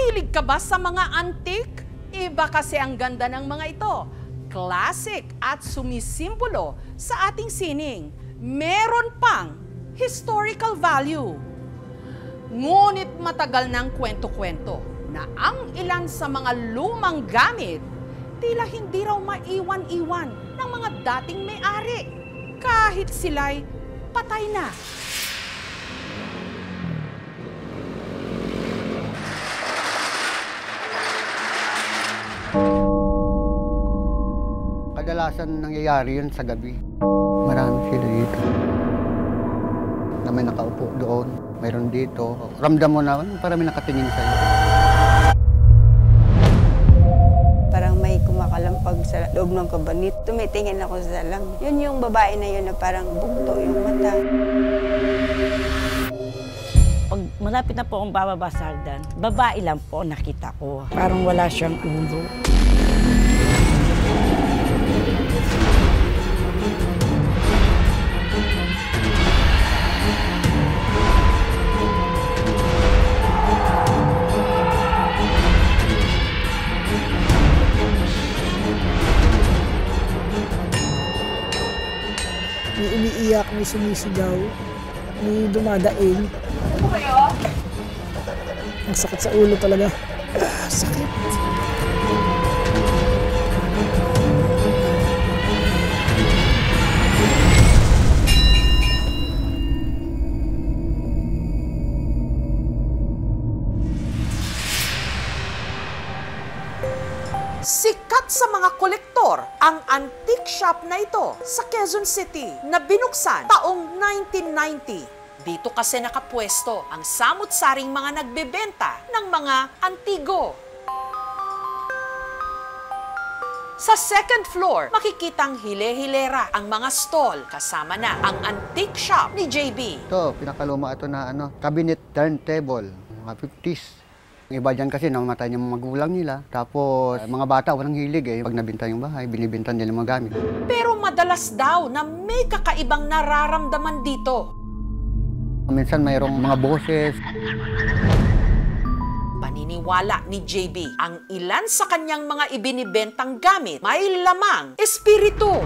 Mahilig ka ba sa mga antique? Iba kasi ang ganda ng mga ito. Classic at sumisimbolo sa ating sining. Meron pang historical value. Ngunit matagal ng kwento-kwento na ang ilan sa mga lumang gamit tila hindi raw maiwan-iwan ng mga dating may-ari kahit sila'y patay na. Kadalasan nangyayari yun sa gabi. Marami sila dito. Na may nakaupo doon, mayroon dito. Ramdam mo na, parang may nakatingin sa'yo. Parang may kumakalampag sa loob ng kabanit. Tumitingin ako sa lang. Yun yung babae na yun na parang bugto yung mata. Pag malapit na po akong bababa sa hagdan, babae lang po nakita ko. Parang wala siyang ulo. May umiiyak, may sumisigaw, may dumadaing. Ano kayo? Ang sakit sa ulo talaga. Sakit. Sikat sa mga kolektor ang antique shop na ito sa Quezon City na binuksan taong 1990. Dito kasi nakapwesto ang samut-saring mga nagbebenta ng mga antigo. Sa second floor, makikitang hile-hilera ang mga stall kasama na ang antique shop ni JB. Ito, pinakaluma ito na cabinet turntable, mga 50s. Yung iba dyan kasi namatay niya mga magulang nila. Tapos mga bata walang hilig eh. Pag nabinta yung bahay, binibintan nila mga gamit. Pero madalas daw na may kakaibang nararamdaman dito. Minsan mayroong mga boses. Paniniwala ni JB, ang ilan sa kanyang mga ibinibentang gamit may lamang espiritu.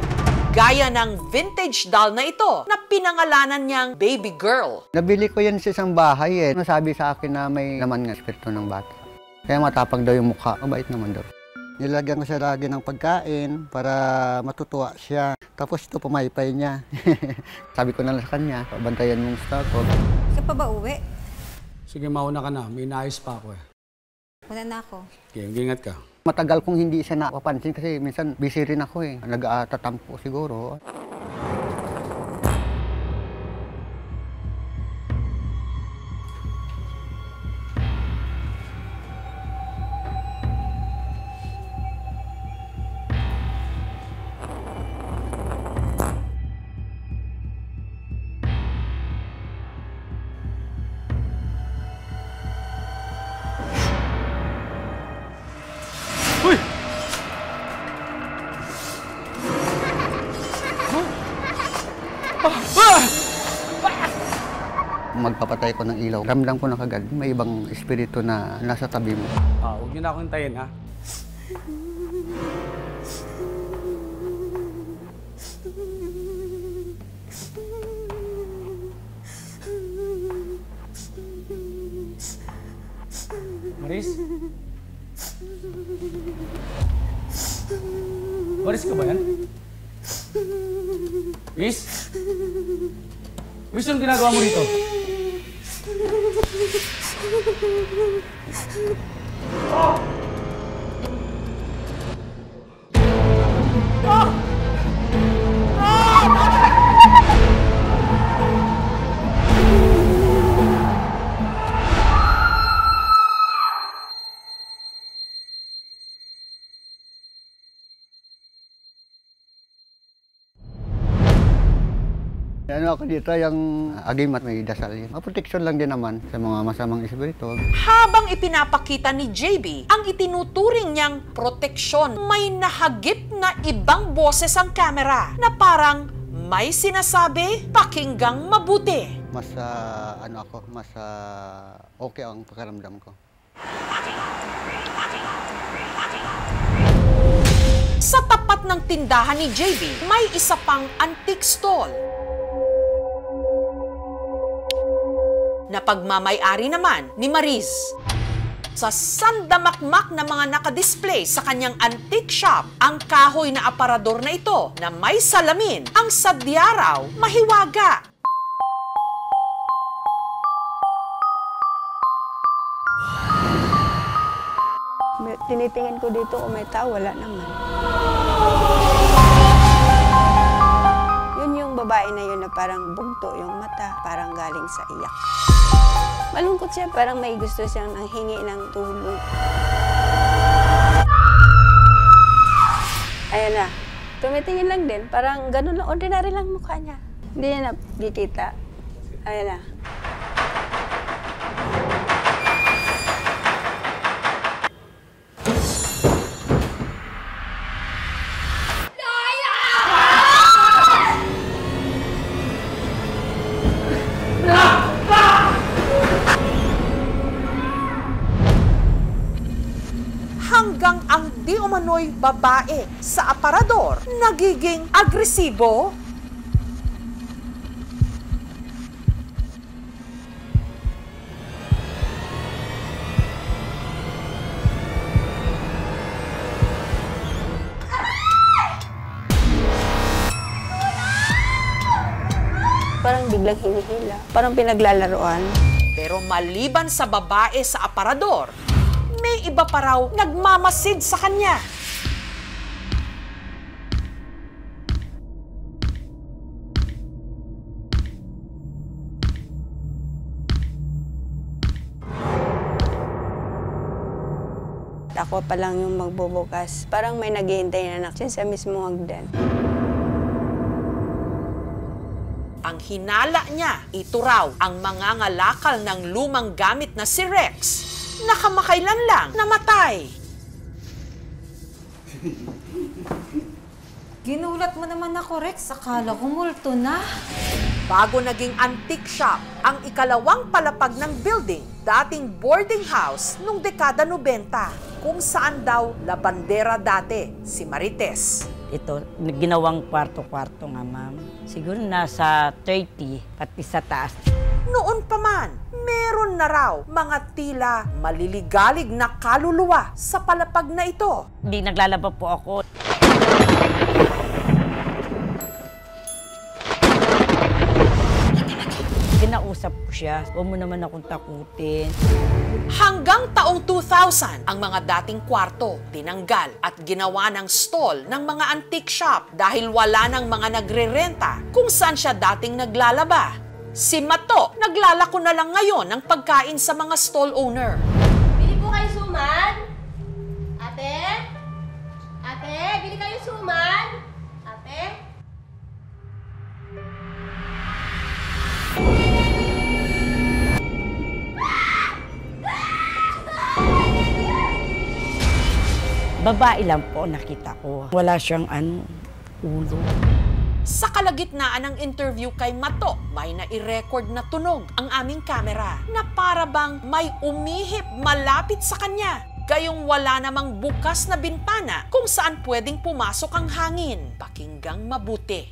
Gaya ng vintage doll na ito na pinangalanan niyang baby girl. Nabili ko yan sa isang bahay eh. Nasabi sa akin na may laman nga espiritu ng bata. Kaya matapang daw yung mukha. Mabait naman daw. Nilagyan ko siya lagi ng pagkain para matutuwa siya. Tapos ito pumaypay niya. Sabi ko na lang sa kanya, bantayan mong stock ko. Ka pa ba uwi? Sige, mauna ka na. May naayos pa ako eh. Wala na ako. Okay, ingat ka. Matagal kong hindi siya napapansin kasi minsan busy rin ako eh. Nag-tatampo siguro. Magpapatay ko ng ilaw. Ramdam ko na kagad, may ibang espiritu na nasa tabi mo. Huwag niyo na akong hintayin, ha? Maris? Maris ka ba yan? Miss? Miss, anong ginagawa mo dito? Ano ako dito, yung agimat may dasal yun. Protection lang din naman sa mga masamang espiritu. Habang ipinapakita ni JB ang itinuturing niyang proteksyon, may nahagip na ibang boses ang kamera na parang may sinasabi, pakinggang mabuti. Mas, mas okay ang pakiramdam ko. tapat ng tindahan ni JB, may isa pang antique stall na pagmamay-ari naman ni Mariz. Sa sandamakmak na mga nakadisplay sa kanyang antique shop, ang kahoy na aparador na ito na may salamin, ang sadya raw mahiwaga. Tinitingin ko dito kung may tao, wala naman. Yun yung babae na yun na parang bugto yung mata, parang galing sa iyak. Malungkot siya, parang may gusto siyang nanghingi ng tulong. Ayan na, tumitingin lang din, parang ganun lang, ordinary lang mukha niya. Hindi niya nakikita. Ayan na. Hanggang ang di umano'y babae sa aparador nagiging agresibo. Parang biglang hinihila, parang pinaglalaroan. Pero maliban sa babae sa aparador, may iba pa raw nagmamasid sa kanya. Ako pa lang yung magbubukas. Parang may naghihintay na anak sa mismong hagdan. Ang hinala niya, ito raw ang mangangalakal ng lumang gamit na si Rex, na kamakailan lang namatay. Ginulat mo naman ako, Rex. Akala ko multo na. Bago naging antique shop, ang ikalawang palapag ng building, dating boarding house nung dekada 90, kung saan daw labandera dati si Marites. Ito, ginawang kwarto-kwarto nga, ma'am. Siguro nasa 30, pati sa taas. Noon pa man, meron na raw mga tila maliligalig na kaluluwa sa palapag na ito. Hindi naglalaba po ako. Kinausap ko siya, huwag mo naman akong takutin. Hanggang taong 2000, ang mga dating kwarto tinanggal at ginawa ng stall ng mga antique shop dahil wala ng mga nagre-renta kung saan siya dating naglalaba. Si Mato, naglalako na lang ngayon ng pagkain sa mga stall owner. Bili po kayo suman? Ate? Ate, bili kayo suman? Ate? Babae lang po nakita ko. Wala siyang ulo. Sa kalagitnaan ng interview kay Mato, may nai-record na tunog ang aming kamera na para bang may umihip malapit sa kanya. Gayong wala namang bukas na bintana kung saan pwedeng pumasok ang hangin. Pakinggang mabuti.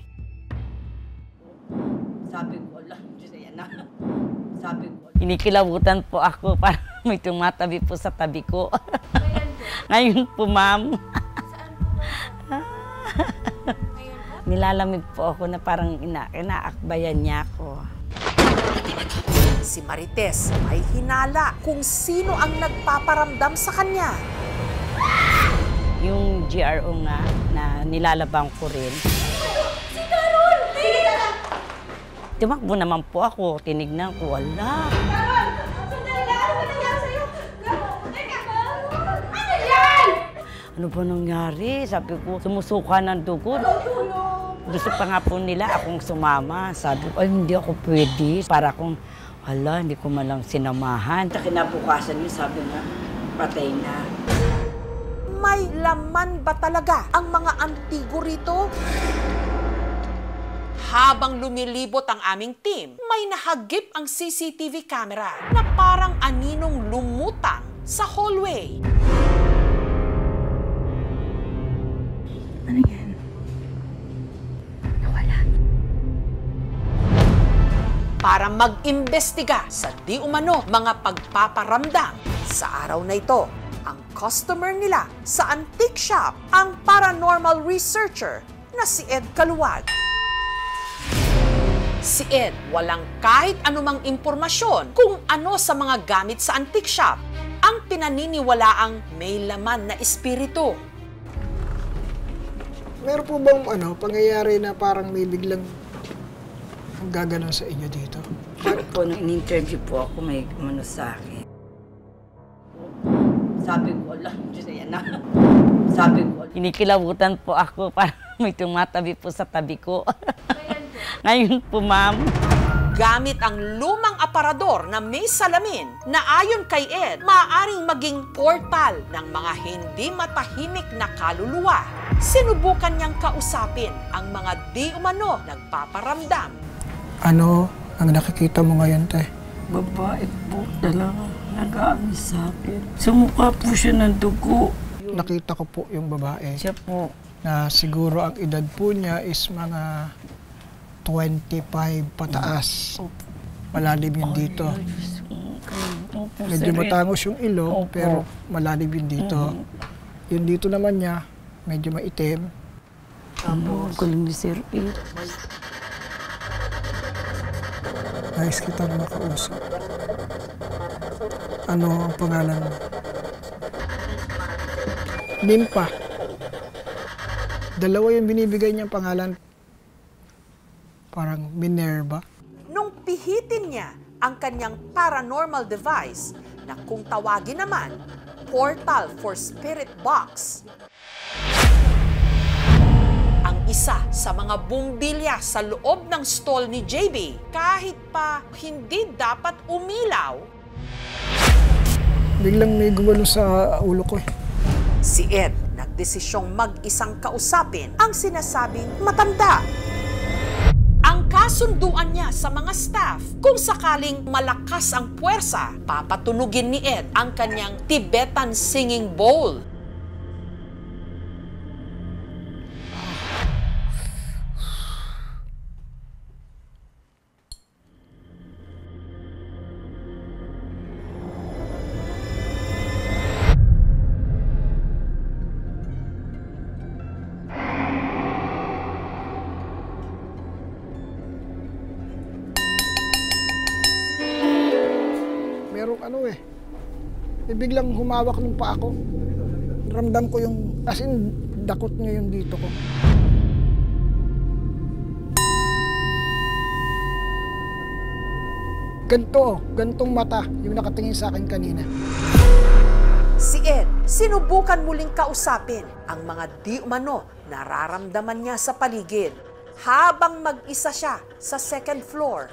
Sabi ko, inikilabutan po ako para may tumatabi po sa tabi ko. Ngayon po, ma'am. Nilalamig po ako na parang inaakbayan niya ako. Si Marites may hinala kung sino ang nagpaparamdam sa kanya. Yung GRO nga na nilalabang ko rin. Si Carol! Tingin ka lang! Tumakbo naman po ako, tinignan ko, wala. Carol! Sandali lang! Ano ba nangyari sa'yo? Teka! Ano yan? Ano ba nangyari? Sabi ko, sumusuka ng dugo. Gusto pa nga po nila akong sumama. Sabi ko, ay hindi ako pwede. Para akong, hala, hindi ko malang sinamahan. Sa kinabukasan niya, sabi nga, patay na. May laman ba talaga ang mga antigo rito? Habang lumilibot ang aming team, may nahagip ang CCTV camera na parang aninong lumutang sa hallway. Ano yan? para mag-imbestiga sa di umano mga pagpaparamdam. Sa araw na ito, ang customer nila sa antique shop, ang paranormal researcher na si Ed Kaluwag. Si Ed walang kahit anumang impormasyon kung ano sa mga gamit sa antique shop ang pinaniniwalaang may laman na espiritu. Meron po bang pangyayari na parang may biglang gaganon sa inyo dito? Bakit po, nung in-interview po ako, may umano sa akin. Sabi ko, alam, Diyos yan na. Sabi ko, inikilabutan po ako para may tumatabi po sa tabi ko. Ngayon po, ma'am. Gamit ang lumang aparador na may salamin na ayon kay Ed, maaaring maging portal ng mga hindi matahimik na kaluluwa. Sinubukan niyang kausapin ang mga di umano nagpaparamdam. Ano ang nakikita mo ngayon, te? Babae po talaga nag-aamin sa akin. Sumukha po siya ng dugo. Nakita ko po yung babae Siya po. na siguro ang edad po niya is mga 25 pataas. Malalim yun dito. Medyo matangos yung ilong, pero malalim yun dito. Yung dito naman niya, medyo maitim. Galing ni Sir Ed. Nais kitang makausap. Ano ang pangalan mo? Limpa. Dalawa yung binibigay niyang pangalan. Parang Minerva. Nung pihitin niya ang kanyang paranormal device na kung tawagin naman, portal for spirit box. Ang isa sa mga bumbilya sa loob ng stall ni JB, kahit pa hindi dapat umilaw, Biglang may gumalo sa ulo ko eh. si Ed nagdesisyong mag-isang kausapin ang sinasabing matanda. Ang kasunduan niya sa mga staff, kung sakaling malakas ang puwersa, papatunugin ni Ed ang kanyang Tibetan singing bowl. Merong biglang humawak ng paa ko. Ramdam ko yung, as in, dakot niya yung dito ko. Gantong mata yung nakatingin sa akin kanina. Si Ed, sinubukan muling kausapin ang mga di umano nararamdaman niya sa paligid habang mag-isa siya sa second floor.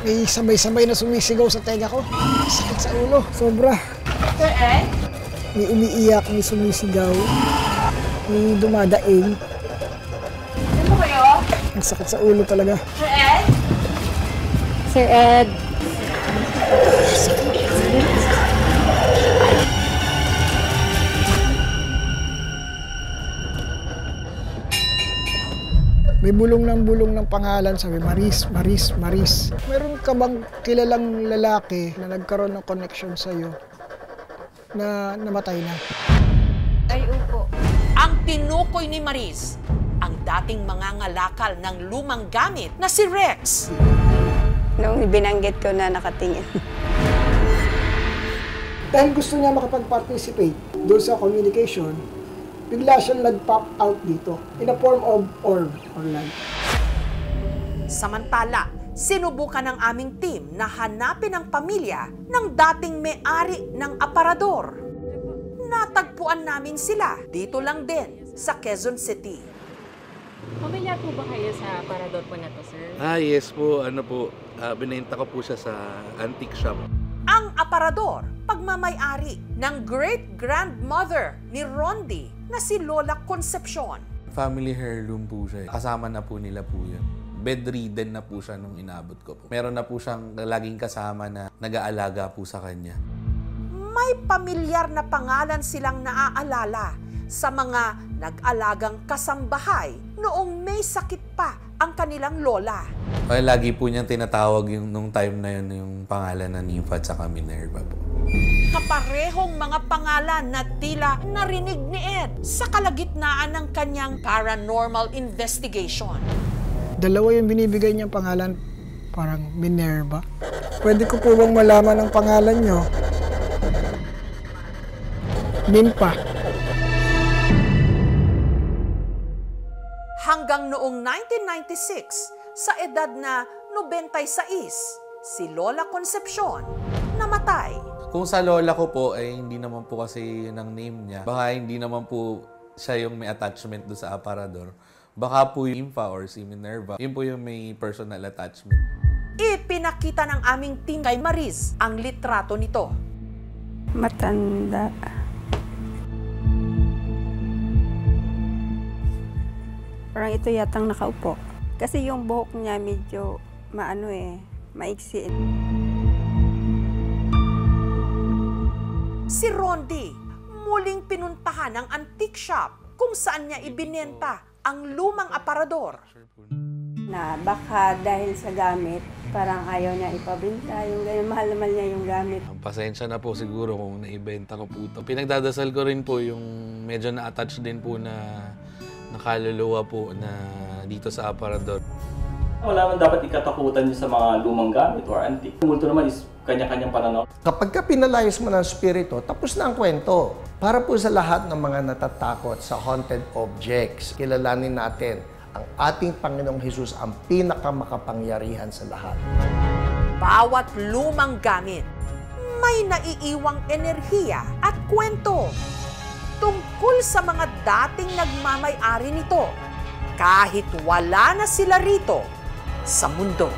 May sabay-sabay na sumisigaw sa tenga ko. Sakit sa ulo, sobra. Sir Ed? May umiiyak, may sumisigaw, may dumadaing. Ano kayo? Ang sakit sa ulo talaga. Sir Ed? Sir Ed, May bulong ng pangalan, sabi Maris, Maris, Maris. Meron ka bang kilalang lalaki na nagkaroon ng connection sa'yo na namatay na? ay upo. Ang tinukoy ni Maris, ang dating mangangalakal ng lumang gamit na si Rex. Nung binanggit ko na nakatingin. Dahil gusto niya makapag-participate doon sa communication, bigla siyang nag-pop out dito in a form of orb or light. Samantala, sinubukan ng aming team na hanapin ang pamilya ng dating may-ari ng aparador. Natagpuan namin sila dito lang din sa Quezon City. Pamilya po ba kayo sa aparador po na to, sir? Yes po. Binenta ko po siya sa antique shop. Ang aparador, pagmamay-ari ng great-grandmother ni Rondi na si Lola Concepcion. Family heirloom po siya. Kasama na po nila po yun. Bedridden na po siya nung inabot ko po. Meron na po siyang laging kasama na nag-aalaga po sa kanya. May pamilyar na pangalan silang naaalala sa mga nag-alagang kasambahay noong may sakit pa ang kanilang lola. Lagi po niyang tinatawag nung time na yun yung pangalan na Nympha at saka Minerva po. Kaparehong mga pangalan na tila narinig ni Ed sa kalagitnaan ng kanyang paranormal investigation. Dalawa yung binibigay niyang pangalan, parang Minerva. Pwede ko po bang malaman ang pangalan niyo? Nympha. Hanggang noong 1996, sa edad na 96, si Lola Concepcion namatay. Kung sa lola ko po, ay hindi naman po kasi yun ang name niya. Baka hindi naman po siya yung may attachment do sa aparador. Baka po yung Nympha or si Minerva, yun po yung may personal attachment. Ipinakita ng aming team kay Maris ang litrato nito. Matanda. Parang ito yatang nakaupo. Kasi yung buhok niya medyo maiksi. Si Rondi, muling pinuntahan ang antique shop kung saan niya ibinenta ang lumang aparador. Na baka dahil sa gamit, parang ayaw niya ipabenta. Yung ganyan, mahal naman niya yung gamit. Pasensya na po siguro kung naibenta ko po ito. Pinagdadasal ko rin po yung medyo na-attach din po na nakaluluwa po na dito sa aparador. Wala man dapat ikatakutan niyo sa mga lumang gamit or antique. Multo naman is kanya-kanyang pananaw. Kapag ka pinalayas mo ng spirito, tapos na ang kwento. Para po sa lahat ng mga natatakot sa haunted objects, kilalanin natin ang ating Panginoong Hesus ang pinakamakapangyarihan sa lahat. Bawat lumang gamit, may naiiwang enerhiya at kwento tungkol sa mga dating nagmamay-ari nito kahit wala na sila rito sa mundo.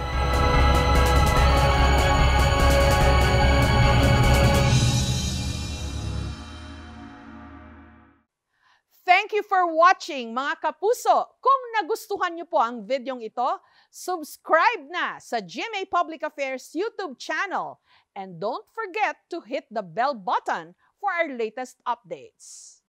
Thank you for watching, mga kapuso. Kung nagustuhan niyo po ang videong ito, subscribe na sa GMA Public Affairs YouTube channel. And don't forget to hit the bell button for our latest updates.